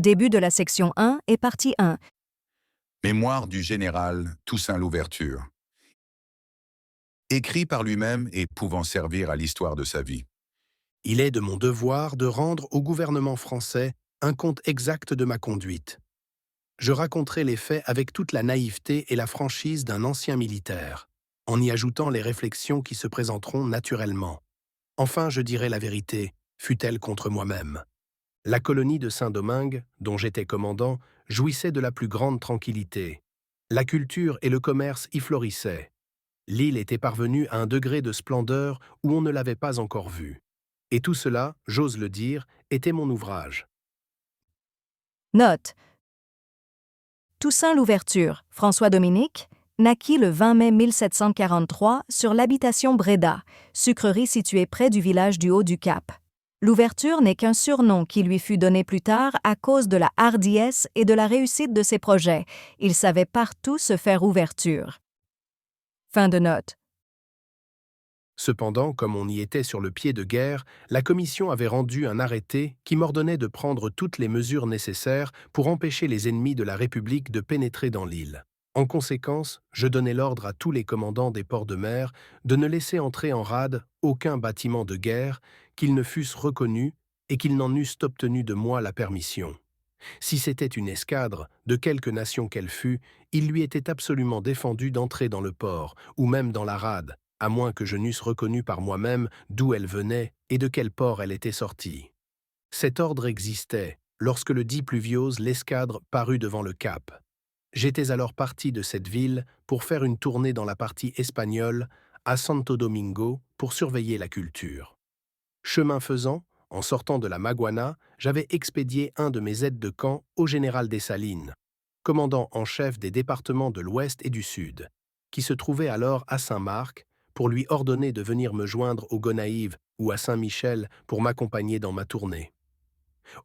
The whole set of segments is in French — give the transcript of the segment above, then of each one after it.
Début de la section 1 et partie 1. Mémoire du général Toussaint Louverture. Écrit par lui-même et pouvant servir à l'histoire de sa vie. Il est de mon devoir de rendre au gouvernement français un compte exact de ma conduite. Je raconterai les faits avec toute la naïveté et la franchise d'un ancien militaire, en y ajoutant les réflexions qui se présenteront naturellement. Enfin, je dirai la vérité, fût-elle contre moi-même. La colonie de Saint-Domingue, dont j'étais commandant, jouissait de la plus grande tranquillité. La culture et le commerce y florissaient. L'île était parvenue à un degré de splendeur où on ne l'avait pas encore vue. Et tout cela, j'ose le dire, était mon ouvrage. Note. Toussaint Louverture, François Dominique, naquit le 20 mai 1743 sur l'habitation Bréda, sucrerie située près du village du Haut-du-Cap. L'ouverture n'est qu'un surnom qui lui fut donné plus tard à cause de la hardiesse et de la réussite de ses projets. Il savait partout se faire ouverture. Fin de note. Cependant, comme on y était sur le pied de guerre, la Commission avait rendu un arrêté qui m'ordonnait de prendre toutes les mesures nécessaires pour empêcher les ennemis de la République de pénétrer dans l'île. En conséquence, je donnai l'ordre à tous les commandants des ports de mer de ne laisser entrer en rade aucun bâtiment de guerre, qu'ils ne fussent reconnus et qu'ils n'en eussent obtenu de moi la permission. Si c'était une escadre, de quelque nation qu'elle fût, il lui était absolument défendu d'entrer dans le port, ou même dans la rade, à moins que je n'eusse reconnu par moi-même d'où elle venait et de quel port elle était sortie. Cet ordre existait lorsque le 10 Pluviose l'escadre parut devant le Cap. J'étais alors parti de cette ville pour faire une tournée dans la partie espagnole, à Santo Domingo, pour surveiller la culture. Chemin faisant, en sortant de la Maguana, j'avais expédié un de mes aides de camp au général Dessalines, commandant en chef des départements de l'Ouest et du Sud, qui se trouvait alors à Saint-Marc, pour lui ordonner de venir me joindre au Gonaïves ou à Saint-Michel pour m'accompagner dans ma tournée.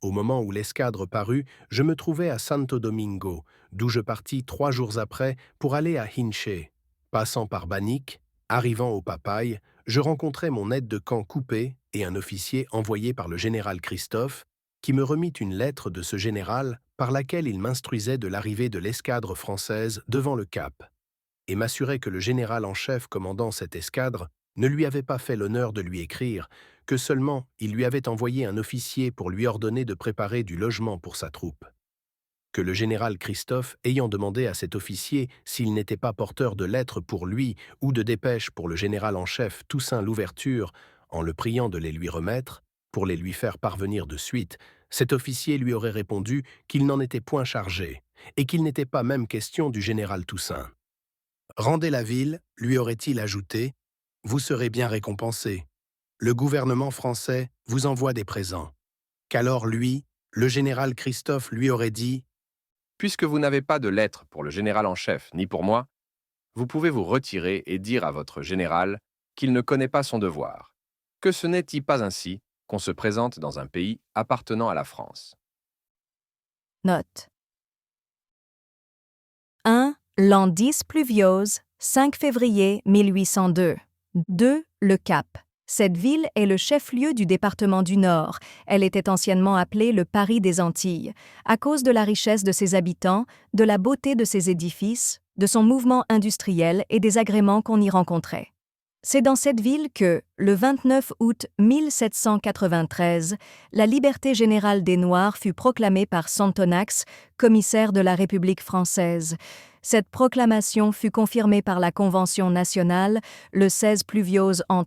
Au moment où l'escadre parut, je me trouvais à Santo Domingo, d'où je partis 3 jours après pour aller à Hinche. Passant par Banic, arrivant au Papaye, je rencontrai mon aide de camp Coupé et un officier envoyé par le général Christophe, qui me remit une lettre de ce général par laquelle il m'instruisait de l'arrivée de l'escadre française devant le Cap, et m'assurait que le général en chef commandant cette escadre ne lui avait pas fait l'honneur de lui écrire, que seulement il lui avait envoyé un officier pour lui ordonner de préparer du logement pour sa troupe. Que le général Christophe, ayant demandé à cet officier s'il n'était pas porteur de lettres pour lui ou de dépêches pour le général en chef Toussaint Louverture, en le priant de les lui remettre, pour les lui faire parvenir de suite, cet officier lui aurait répondu qu'il n'en était point chargé, et qu'il n'était pas même question du général Toussaint. Rendez la ville, lui aurait-il ajouté, vous serez bien récompensé. Le gouvernement français vous envoie des présents. Qu'alors lui, le général Christophe lui aurait dit, Puisque vous n'avez pas de lettre pour le général en chef ni pour moi, vous pouvez vous retirer et dire à votre général qu'il ne connaît pas son devoir, que ce n'est-il pas ainsi qu'on se présente dans un pays appartenant à la France. Note. 1. L'an 10 Pluviose, 5 février 1802. 2. Le Cap. Cette ville est le chef-lieu du département du Nord. Elle était anciennement appelée le Paris des Antilles, à cause de la richesse de ses habitants, de la beauté de ses édifices, de son mouvement industriel et des agréments qu'on y rencontrait. C'est dans cette ville que, le 29 août 1793, la liberté générale des Noirs fut proclamée par Santonax, commissaire de la République française. Cette proclamation fut confirmée par la Convention nationale le 16 Pluviose en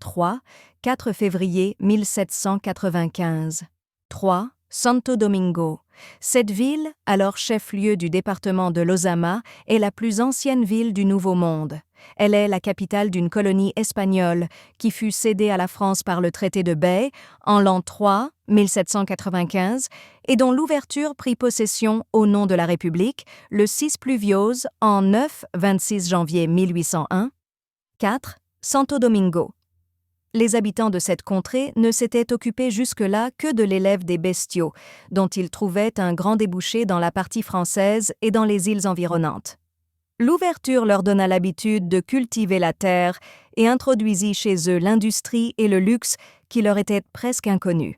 4 février 1795. 3. Santo Domingo. Cette ville, alors chef-lieu du département de l'Ozama, est la plus ancienne ville du Nouveau Monde. Elle est la capitale d'une colonie espagnole qui fut cédée à la France par le traité de Bay en l'an 3, 1795, et dont l'ouverture prit possession au nom de la République le 6 Pluviose en 26 janvier 1801. 4. Santo Domingo. Les habitants de cette contrée ne s'étaient occupés jusque-là que de l'élève des bestiaux, dont ils trouvaient un grand débouché dans la partie française et dans les îles environnantes. L'ouverture leur donna l'habitude de cultiver la terre et introduisit chez eux l'industrie et le luxe qui leur étaient presque inconnus.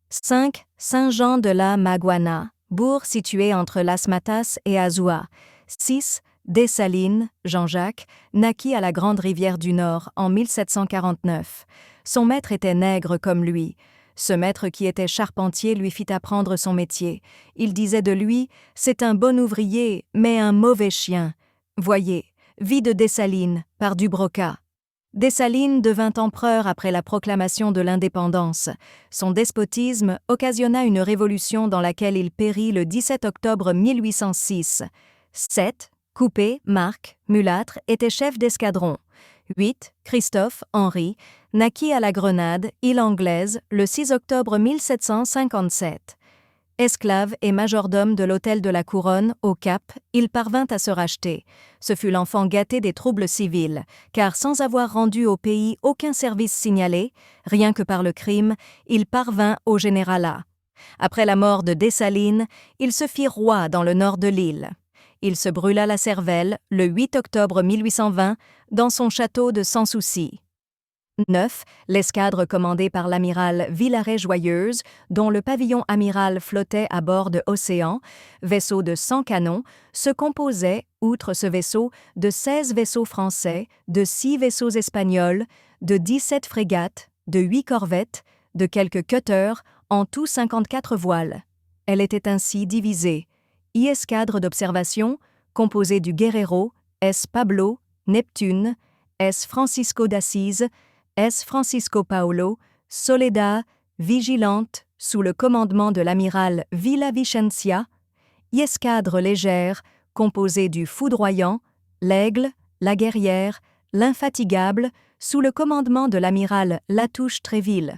5. Saint-Jean de la Maguana, bourg situé entre Las Matas et Azua. 6. Dessalines, Jean-Jacques, naquit à la Grande Rivière du Nord en 1749. Son maître était nègre comme lui. Ce maître qui était charpentier lui fit apprendre son métier. Il disait de lui « C'est un bon ouvrier, mais un mauvais chien ». Voyez, vie de Dessalines, par Dubroca. Dessalines devint empereur après la proclamation de l'indépendance. Son despotisme occasionna une révolution dans laquelle il périt le 17 octobre 1806. 7. Coupé, Marc, mulâtre, était chef d'escadron. 8. Christophe, Henri, naquit à la Grenade, île anglaise, le 6 octobre 1757. Esclave et majordome de l'hôtel de la Couronne, au Cap, il parvint à se racheter. Ce fut l'enfant gâté des troubles civils, car sans avoir rendu au pays aucun service signalé, rien que par le crime, il parvint au généralat. Après la mort de Dessalines, il se fit roi dans le nord de l'île. Il se brûla la cervelle, le 8 octobre 1820, dans son château de Sans Souci. 9. L'escadre commandée par l'amiral Villaret-Joyeuse, dont le pavillon amiral flottait à bord de Océan, vaisseau de 100 canons, se composait, outre ce vaisseau, de 16 vaisseaux français, de 6 vaisseaux espagnols, de 17 frégates, de 8 corvettes, de quelques cutters, en tout 54 voiles. Elle était ainsi divisée. I-escadre d'observation, composée du Guerrero, S. Pablo, Neptune, S. Francisco d'Assise, S. Francisco Paolo, Soledad, vigilante, sous le commandement de l'amiral Villavicencia, I-escadre légère, composée du Foudroyant, l'Aigle, la Guerrière, l'Infatigable, sous le commandement de l'amiral Latouche-Tréville.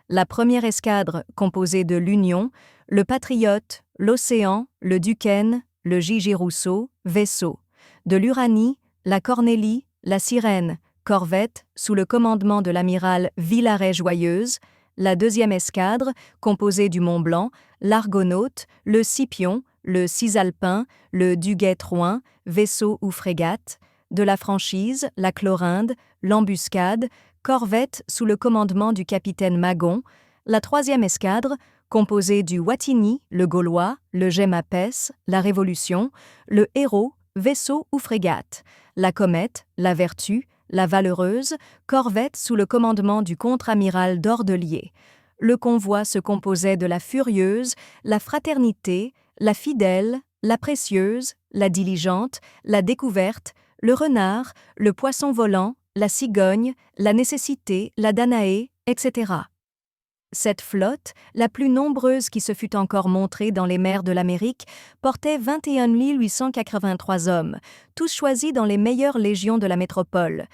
La première escadre, composée de l'Union, le Patriote, l'Océan, le Duquesne, le Gigi Rousseau, vaisseau. De l'Uranie, la Cornélie, la Sirène, corvette, sous le commandement de l'amiral Villaret-Joyeuse. La deuxième escadre, composée du Mont-Blanc, l'Argonaute, le Scipion, le Cisalpin, le Duguay-Trouin, vaisseau ou frégate. De la Franchise, la Chlorinde, l'Embuscade, corvette sous le commandement du capitaine Magon. La troisième escadre, composée du Wattignies, le Gaulois, le Gemmapes, la Révolution, le Héros, vaisseau ou frégate. La Comète, la Vertu, la Valeureuse, corvette sous le commandement du contre-amiral d'Ordelier. Le convoi se composait de la Furieuse, la Fraternité, la Fidèle, la Précieuse, la Diligente, la Découverte, le Renard, le Poisson volant, la Cigogne, la Nécessité, la Danaé, etc. Cette flotte, la plus nombreuse qui se fût encore montrée dans les mers de l'Amérique, portait 21 883 hommes, tous choisis dans les meilleures légions de la métropole.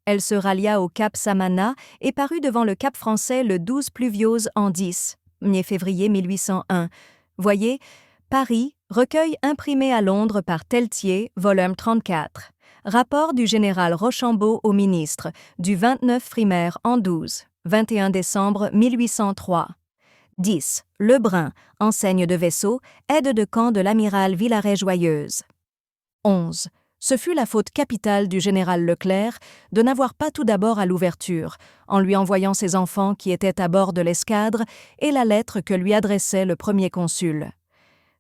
Elle se rallia au cap Samana et parut devant le cap français le 12 Pluviose en 10, mi-février 1801. Voyez, Paris, recueil imprimé à Londres par Teltier, volume 34. Rapport du général Rochambeau au ministre, du 29 Frimaire en 12. 21 décembre 1803. 10. Lebrun, enseigne de vaisseau, aide de camp de l'amiral Villaret-Joyeuse. 11. Ce fut la faute capitale du général Leclerc de n'avoir pas tout d'abord à l'ouverture, en lui envoyant ses enfants qui étaient à bord de l'escadre et la lettre que lui adressait le premier consul.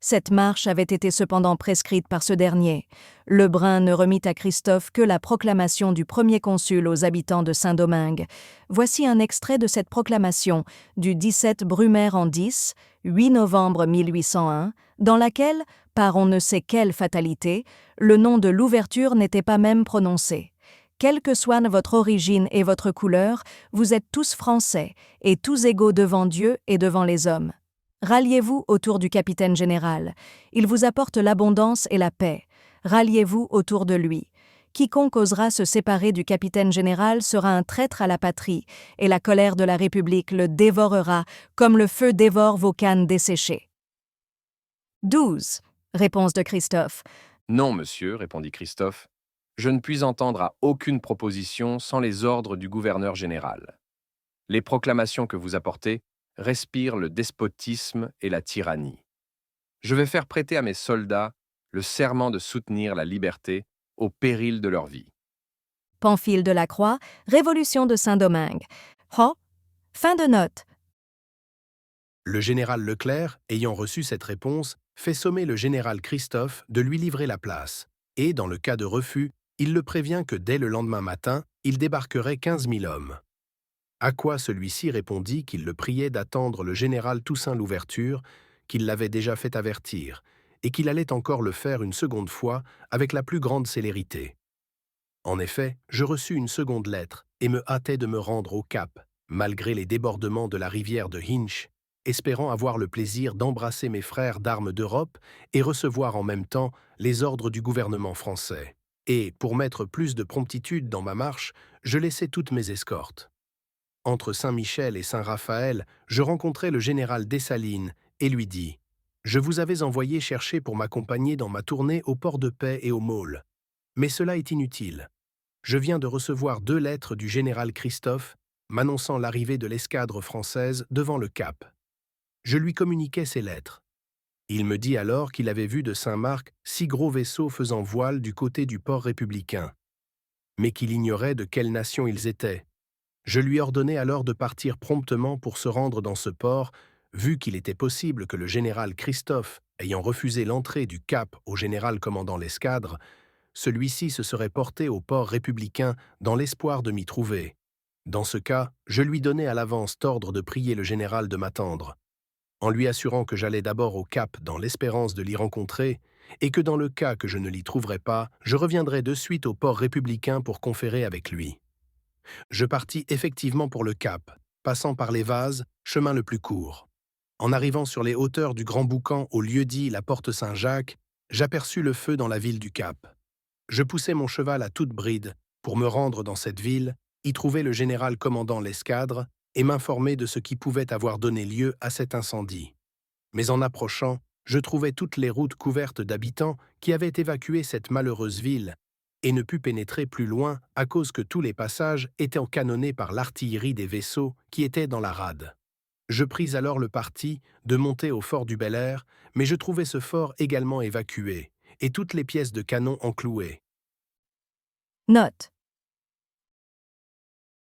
Cette marche avait été cependant prescrite par ce dernier. Lebrun ne remit à Christophe que la proclamation du premier consul aux habitants de Saint-Domingue. Voici un extrait de cette proclamation du 17 Brumaire en 10, 8 novembre 1801, dans laquelle, par on ne sait quelle fatalité, le nom de l'ouverture n'était pas même prononcé. Quelle que soit votre origine et votre couleur, vous êtes tous Français et tous égaux devant Dieu et devant les hommes. Ralliez-vous autour du capitaine général. Il vous apporte l'abondance et la paix. Ralliez-vous autour de lui. Quiconque osera se séparer du capitaine général sera un traître à la patrie, et la colère de la République le dévorera comme le feu dévore vos cannes desséchées. 12. Réponse de Christophe. Non, monsieur, répondit Christophe. Je ne puis entendre à aucune proposition sans les ordres du gouverneur général. Les proclamations que vous apportez respirent le despotisme et la tyrannie. Je vais faire prêter à mes soldats le serment de soutenir la liberté au péril de leur vie. Pamphile de la Croix, Révolution de Saint-Domingue. Fin de note. Le général Leclerc, ayant reçu cette réponse, fait sommer le général Christophe de lui livrer la place, et, dans le cas de refus, il le prévient que dès le lendemain matin, il débarquerait 15 000 hommes. À quoi celui-ci répondit qu'il le priait d'attendre le général Toussaint Louverture, qu'il l'avait déjà fait avertir, et qu'il allait encore le faire une seconde fois avec la plus grande célérité. En effet, je reçus une seconde lettre et me hâtais de me rendre au Cap, malgré les débordements de la rivière de Hinch, espérant avoir le plaisir d'embrasser mes frères d'armes d'Europe et recevoir en même temps les ordres du gouvernement français. Et, pour mettre plus de promptitude dans ma marche, je laissai toutes mes escortes. Entre Saint-Michel et Saint-Raphaël, je rencontrai le général Dessalines et lui dis « Je vous avais envoyé chercher pour m'accompagner dans ma tournée au port de Paix et au Maule. Mais cela est inutile. Je viens de recevoir 2 lettres du général Christophe m'annonçant l'arrivée de l'escadre française devant le Cap. Je lui communiquai ces lettres. Il me dit alors qu'il avait vu de Saint-Marc 6 gros vaisseaux faisant voile du côté du port républicain, mais qu'il ignorait de quelle nation ils étaient. Je lui ordonnai alors de partir promptement pour se rendre dans ce port, vu qu'il était possible que le général Christophe, ayant refusé l'entrée du Cap au général commandant l'escadre, celui-ci se serait porté au port républicain dans l'espoir de m'y trouver. Dans ce cas, je lui donnai à l'avance ordre de prier le général de m'attendre, en lui assurant que j'allais d'abord au Cap dans l'espérance de l'y rencontrer, et que dans le cas que je ne l'y trouverais pas, je reviendrais de suite au port républicain pour conférer avec lui. Je partis effectivement pour le Cap, passant par les Vases, chemin le plus court. En arrivant sur les hauteurs du Grand Boucan au lieu-dit la Porte Saint-Jacques, j'aperçus le feu dans la ville du Cap. Je poussai mon cheval à toute bride pour me rendre dans cette ville, y trouver le général commandant l'escadre et m'informer de ce qui pouvait avoir donné lieu à cet incendie. Mais en approchant, je trouvai toutes les routes couvertes d'habitants qui avaient évacué cette malheureuse ville et ne pus pénétrer plus loin à cause que tous les passages étaient canonnés par l'artillerie des vaisseaux qui étaient dans la rade. Je pris alors le parti de monter au fort du Bel-Air, mais je trouvai ce fort également évacué et toutes les pièces de canon enclouées. Note.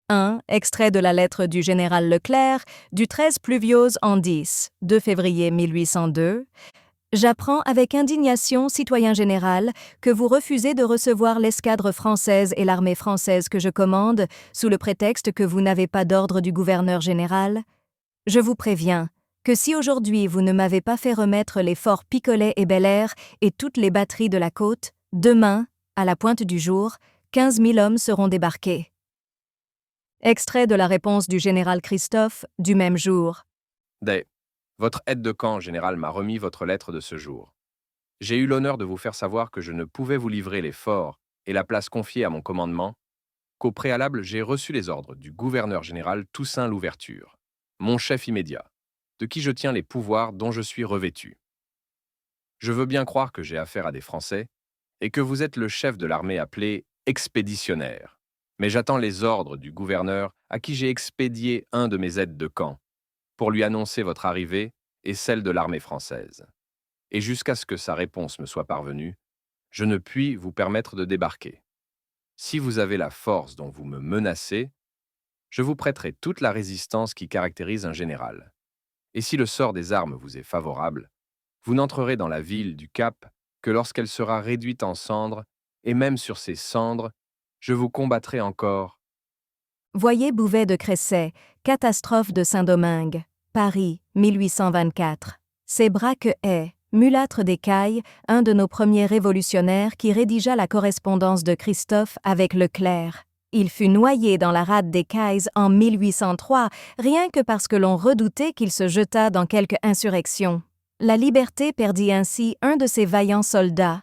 1. Extrait de la lettre du général Leclerc du 13 Pluviose en 10, 2 février 1802. J'apprends avec indignation, citoyen général, que vous refusez de recevoir l'escadre française et l'armée française que je commande, sous le prétexte que vous n'avez pas d'ordre du gouverneur général. Je vous préviens que si aujourd'hui vous ne m'avez pas fait remettre les forts Picolet et Bel-Air et toutes les batteries de la côte, demain, à la pointe du jour, 15 000 hommes seront débarqués. Extrait de la réponse du général Christophe du même jour. Votre aide-de-camp, général, m'a remis votre lettre de ce jour. J'ai eu l'honneur de vous faire savoir que je ne pouvais vous livrer les forts et la place confiée à mon commandement, qu'au préalable j'ai reçu les ordres du gouverneur général Toussaint Louverture, mon chef immédiat, de qui je tiens les pouvoirs dont je suis revêtu. Je veux bien croire que j'ai affaire à des Français et que vous êtes le chef de l'armée appelé expéditionnaire, mais j'attends les ordres du gouverneur à qui j'ai expédié un de mes aides-de-camp, pour lui annoncer votre arrivée et celle de l'armée française. Et jusqu'à ce que sa réponse me soit parvenue, je ne puis vous permettre de débarquer. Si vous avez la force dont vous me menacez, je vous prêterai toute la résistance qui caractérise un général. Et si le sort des armes vous est favorable, vous n'entrerez dans la ville du Cap que lorsqu'elle sera réduite en cendres, et même sur ces cendres, je vous combattrai encore. Voyez Bouvet de Cresset, Catastrophe de Saint-Domingue, Paris, 1824. C'est Braquet, mulâtre d'Écaille, un de nos premiers révolutionnaires qui rédigea la correspondance de Christophe avec Leclerc. Il fut noyé dans la rade d'Écaille en 1803, rien que parce que l'on redoutait qu'il se jetât dans quelque insurrection. La liberté perdit ainsi un de ses vaillants soldats.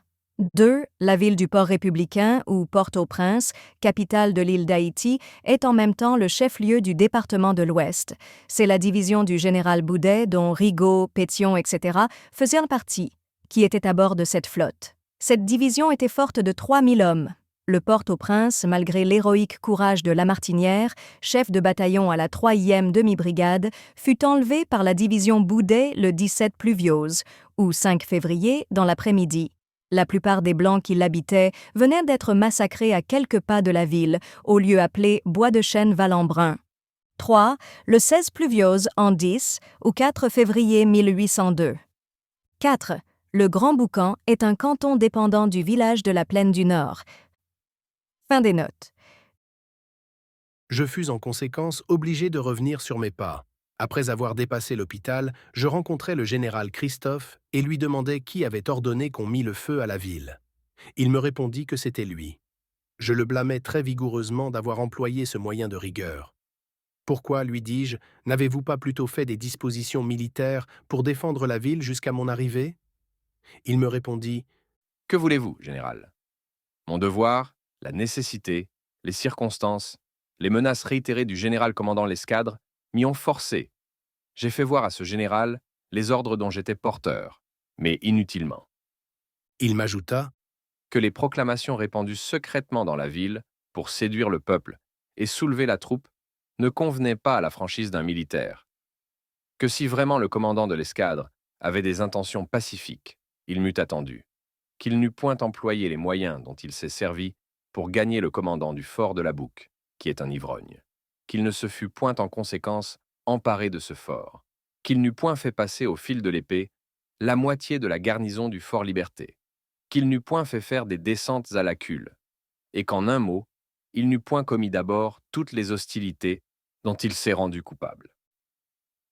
2. La ville du port républicain, ou Port-au-Prince, capitale de l'île d'Haïti, est en même temps le chef-lieu du département de l'Ouest. C'est la division du général Boudet, dont Rigaud, Pétion, etc. faisaient partie, qui était à bord de cette flotte. Cette division était forte de 3000 hommes. Le Port-au-Prince, malgré l'héroïque courage de Lamartinière, chef de bataillon à la 3e demi-brigade, fut enlevé par la division Boudet le 17 Pluviose, ou 5 février, dans l'après-midi. La plupart des Blancs qui l'habitaient venaient d'être massacrés à quelques pas de la ville, au lieu appelé Bois de Chêne-Valembrun. 3. Le 16 Pluviose en 10 ou 4 février 1802. 4. Le Grand Boucan est un canton dépendant du village de la Plaine du Nord. Fin des notes. Je fus en conséquence obligé de revenir sur mes pas. Après avoir dépassé l'hôpital, je rencontrai le général Christophe et lui demandai qui avait ordonné qu'on mît le feu à la ville. Il me répondit que c'était lui. Je le blâmais très vigoureusement d'avoir employé ce moyen de rigueur. Pourquoi, lui dis-je, n'avez-vous pas plutôt fait des dispositions militaires pour défendre la ville jusqu'à mon arrivée? Il me répondit « Que voulez-vous, général? Mon devoir, la nécessité, les circonstances, les menaces réitérées du général commandant l'escadre m'y ont forcé. J'ai fait voir à ce général les ordres dont j'étais porteur, mais inutilement. Il m'ajouta Que les proclamations répandues secrètement dans la ville pour séduire le peuple et soulever la troupe ne convenaient pas à la franchise d'un militaire. Que si vraiment le commandant de l'escadre avait des intentions pacifiques, il m'eût attendu. Qu'il n'eût point employé les moyens dont il s'est servi pour gagner le commandant du fort de la Bouque, qui est un ivrogne. Qu'il ne se fût point en conséquence emparé de ce fort. Qu'il n'eût point fait passer au fil de l'épée la moitié de la garnison du fort Liberté. Qu'il n'eût point fait faire des descentes à la cule. Et qu'en un mot, il n'eût point commis d'abord toutes les hostilités dont il s'est rendu coupable.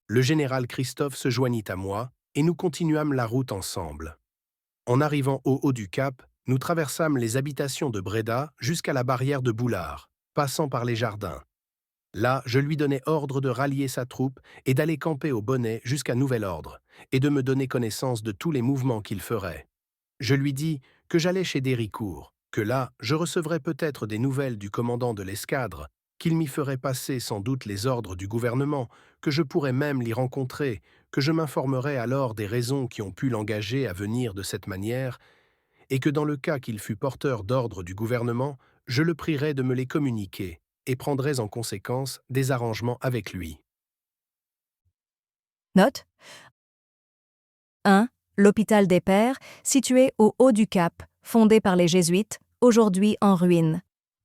Le général Christophe se joignit à moi et nous continuâmes la route ensemble. En arrivant au haut du cap, nous traversâmes les habitations de Bréda jusqu'à la barrière de Boulard, passant par les jardins. Là, je lui donnai ordre de rallier sa troupe et d'aller camper au Bonnet jusqu'à nouvel ordre, et de me donner connaissance de tous les mouvements qu'il ferait. Je lui dis que j'allais chez Déricourt, que là, je recevrais peut-être des nouvelles du commandant de l'escadre, qu'il m'y ferait passer sans doute les ordres du gouvernement, que je pourrais même l'y rencontrer, que je m'informerais alors des raisons qui ont pu l'engager à venir de cette manière, et que dans le cas qu'il fût porteur d'ordre du gouvernement, je le prierais de me les communiquer, et prendrais en conséquence des arrangements avec lui. Note 1. L'hôpital des Pères, situé au haut du Cap, fondé par les Jésuites, aujourd'hui en ruine.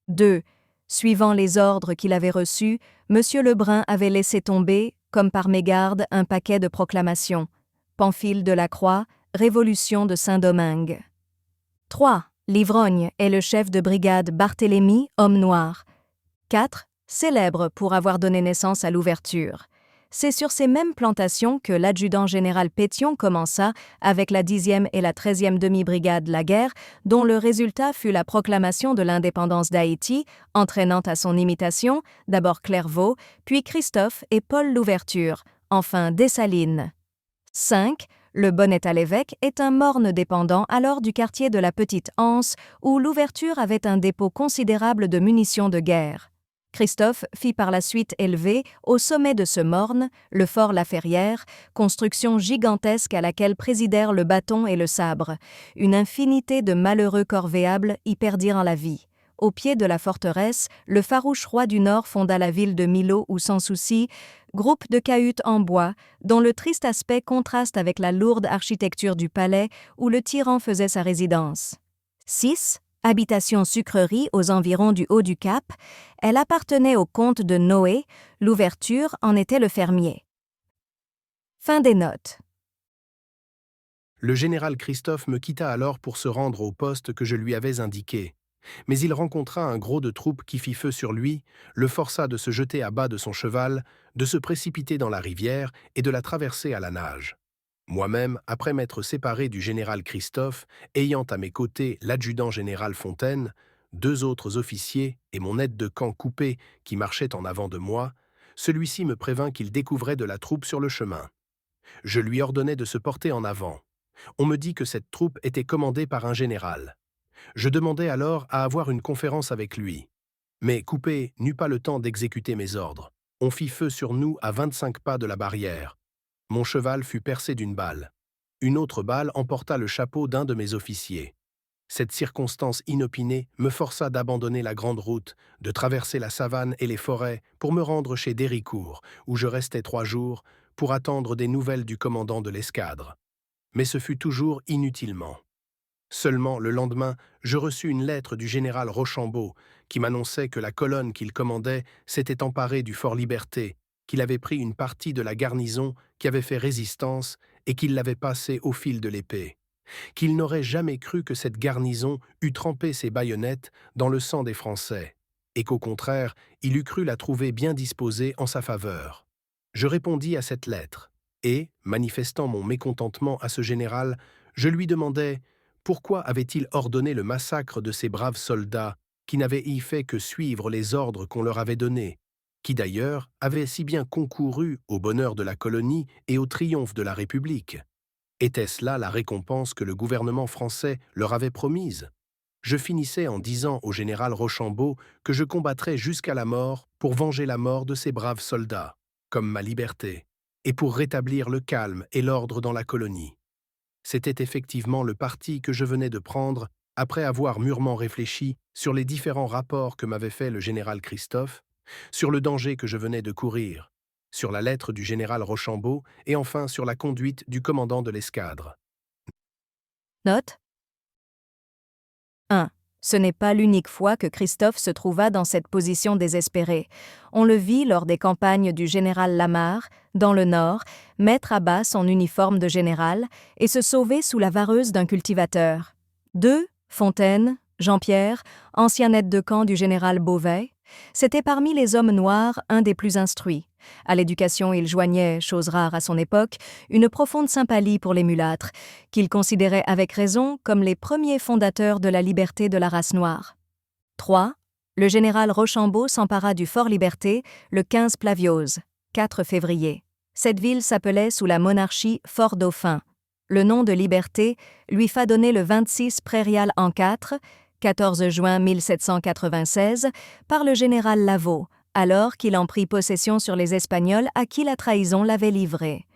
2. Suivant les ordres qu'il avait reçus, M. Lebrun avait laissé tomber, comme par mégarde, un paquet de proclamations. Pamphile de la Croix, Révolution de Saint-Domingue. 3. L'ivrogne est le chef de brigade Barthélemy, homme noir. 4. Célèbre pour avoir donné naissance à l'ouverture. C'est sur ces mêmes plantations que l'adjudant général Pétion commença avec la 10e et la 13e demi-brigade la guerre, dont le résultat fut la proclamation de l'indépendance d'Haïti, entraînant à son imitation d'abord Clairvaux, puis Christophe et Paul Louverture, enfin Dessalines. 5. Le Bonnet-à-l'Évêque est un morne dépendant alors du quartier de la Petite Anse, où l'ouverture avait un dépôt considérable de munitions de guerre. Christophe fit par la suite élever, au sommet de ce morne, le fort La Ferrière, construction gigantesque à laquelle présidèrent le bâton et le sabre. Une infinité de malheureux corvéables y perdirent la vie. Au pied de la forteresse, le farouche roi du Nord fonda la ville de Milhaud ou Sans Souci, groupe de cahutes en bois, dont le triste aspect contraste avec la lourde architecture du palais où le tyran faisait sa résidence. 6. Habitation sucrerie aux environs du Haut du Cap, elle appartenait au comte de Noé, l'ouverture en était le fermier. Fin des notes. Le général Christophe me quitta alors pour se rendre au poste que je lui avais indiqué. Mais il rencontra un gros de troupes qui fit feu sur lui, le força de se jeter à bas de son cheval, de se précipiter dans la rivière et de la traverser à la nage. Moi-même, après m'être séparé du général Christophe, ayant à mes côtés l'adjudant général Fontaine, 2 autres officiers et mon aide de camp Coupé qui marchait en avant de moi, celui-ci me prévint qu'il découvrait de la troupe sur le chemin. Je lui ordonnai de se porter en avant. On me dit que cette troupe était commandée par un général. Je demandai alors à avoir une conférence avec lui. Mais Coupé n'eut pas le temps d'exécuter mes ordres. On fit feu sur nous à 25 pas de la barrière. Mon cheval fut percé d'une balle. Une autre balle emporta le chapeau d'un de mes officiers. Cette circonstance inopinée me força d'abandonner la grande route, de traverser la savane et les forêts pour me rendre chez Déricourt, où je restai 3 jours pour attendre des nouvelles du commandant de l'escadre. Mais ce fut toujours inutilement. Seulement, le lendemain, je reçus une lettre du général Rochambeau qui m'annonçait que la colonne qu'il commandait s'était emparée du fort Liberté, qu'il avait pris une partie de la garnison qui avait fait résistance et qu'il l'avait passée au fil de l'épée, qu'il n'aurait jamais cru que cette garnison eût trempé ses baïonnettes dans le sang des Français, et qu'au contraire, il eût cru la trouver bien disposée en sa faveur. Je répondis à cette lettre, et, manifestant mon mécontentement à ce général, je lui demandai pourquoi avait-il ordonné le massacre de ces braves soldats qui n'avaient y fait que suivre les ordres qu'on leur avait donnés, qui d'ailleurs avaient si bien concouru au bonheur de la colonie et au triomphe de la République. Était-ce là la récompense que le gouvernement français leur avait promise? Je finissais en disant au général Rochambeau que je combattrais jusqu'à la mort pour venger la mort de ces braves soldats, comme ma liberté, et pour rétablir le calme et l'ordre dans la colonie. C'était effectivement le parti que je venais de prendre après avoir mûrement réfléchi sur les différents rapports que m'avait fait le général Christophe, sur le danger que je venais de courir, sur la lettre du général Rochambeau et enfin sur la conduite du commandant de l'escadre. Note 1. Ce n'est pas l'unique fois que Christophe se trouva dans cette position désespérée. On le vit lors des campagnes du général Lamarre, dans le Nord, mettre à bas son uniforme de général et se sauver sous la vareuse d'un cultivateur. 2. Fontaine, Jean-Pierre, ancien aide de camp du général Beauvais, c'était parmi les hommes noirs un des plus instruits. À l'éducation, il joignait, chose rare à son époque, une profonde sympathie pour les mulâtres, qu'il considérait avec raison comme les premiers fondateurs de la liberté de la race noire. 3. Le général Rochambeau s'empara du fort Liberté le 15 Plaviose, 4 février. Cette ville s'appelait sous la monarchie Fort Dauphin. Le nom de Liberté lui fut donné le 26 prairial en 4, 14 juin 1796, par le général Lavaux, alors qu'il en prit possession sur les Espagnols à qui la trahison l'avait livré.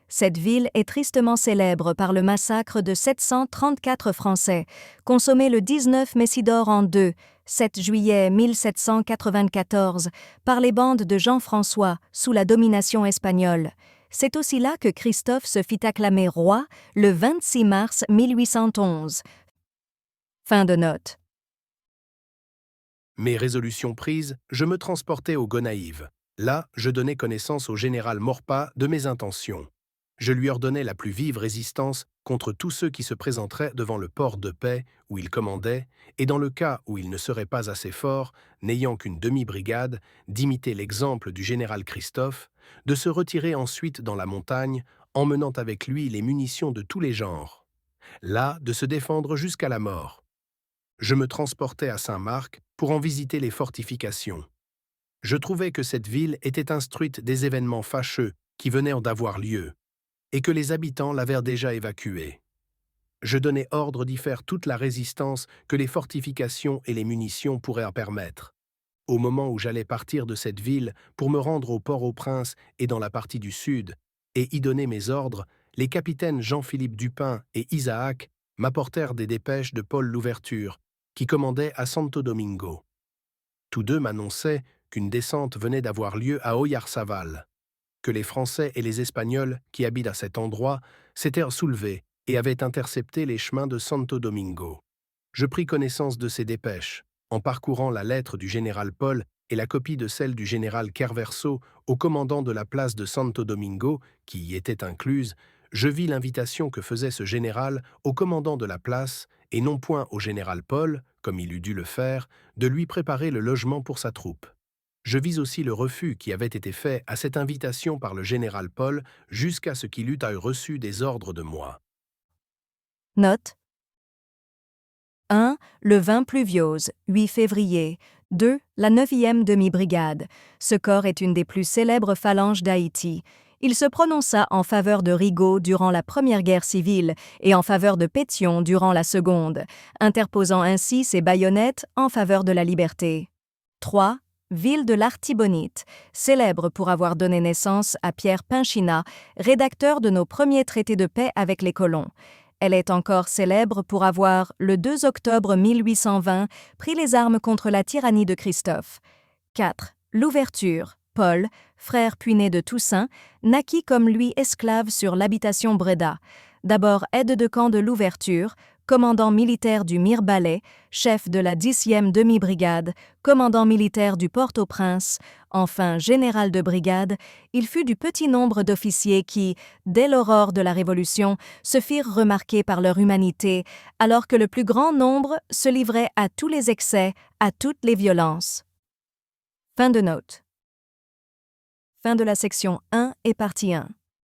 Cette ville est tristement célèbre par le massacre de 734 Français, consommé le 19 Messidor en 2, 7 juillet 1794, par les bandes de Jean-François sous la domination espagnole. C'est aussi là que Christophe se fit acclamer roi le 26 mars 1811. Fin de note. Mes résolutions prises, je me transportais au Gonaïves. Là, je donnais connaissance au général Maurepas de mes intentions. Je lui ordonnais la plus vive résistance contre tous ceux qui se présenteraient devant le port de paix où il commandait, et dans le cas où il ne serait pas assez fort, n'ayant qu'une demi-brigade, d'imiter l'exemple du général Christophe, de se retirer ensuite dans la montagne, emmenant avec lui les munitions de tous les genres. Là, de se défendre jusqu'à la mort. Je me transportais à Saint-Marc pour en visiter les fortifications. Je trouvais que cette ville était instruite des événements fâcheux qui venaient d'avoir lieu, et que les habitants l'avaient déjà évacuée. Je donnai ordre d'y faire toute la résistance que les fortifications et les munitions pourraient en permettre. Au moment où j'allais partir de cette ville pour me rendre au Port-au-Prince et dans la partie du sud, et y donner mes ordres, les capitaines Jean-Philippe Dupin et Isaac m'apportèrent des dépêches de Paul Louverture, qui commandait à Santo Domingo. Tous deux m'annonçaient qu'une descente venait d'avoir lieu à Oyarzábal, que les Français et les Espagnols qui habitent à cet endroit s'étaient soulevés et avaient intercepté les chemins de Santo Domingo. Je pris connaissance de ces dépêches, en parcourant la lettre du général Paul et la copie de celle du général Kerverso au commandant de la place de Santo Domingo, qui y était incluse. Je vis l'invitation que faisait ce général au commandant de la place, et non point au général Paul, comme il eût dû le faire, de lui préparer le logement pour sa troupe. Je vis aussi le refus qui avait été fait à cette invitation par le général Paul jusqu'à ce qu'il eût reçu des ordres de moi. Note 1. Le 20 Pluviose, 8 février. 2. La 9e demi-brigade. Ce corps est une des plus célèbres phalanges d'Haïti. Il se prononça en faveur de Rigaud durant la Première Guerre civile et en faveur de Pétion durant la Seconde, interposant ainsi ses baïonnettes en faveur de la liberté. 3. Ville de l'Artibonite, célèbre pour avoir donné naissance à Pierre Pinchina, rédacteur de nos premiers traités de paix avec les colons. Elle est encore célèbre pour avoir, le 2 octobre 1820, pris les armes contre la tyrannie de Christophe. 4. Louverture, Paul, frère puiné de Toussaint, naquit comme lui esclave sur l'habitation Breda. D'abord aide de camp de Louverture, commandant militaire du Mire-Balais, chef de la 10e demi-brigade, commandant militaire du Port-au-Prince, enfin général de brigade, il fut du petit nombre d'officiers qui, dès l'aurore de la Révolution, se firent remarquer par leur humanité, alors que le plus grand nombre se livrait à tous les excès, à toutes les violences. Fin de note. Fin de la section 1 et partie 1.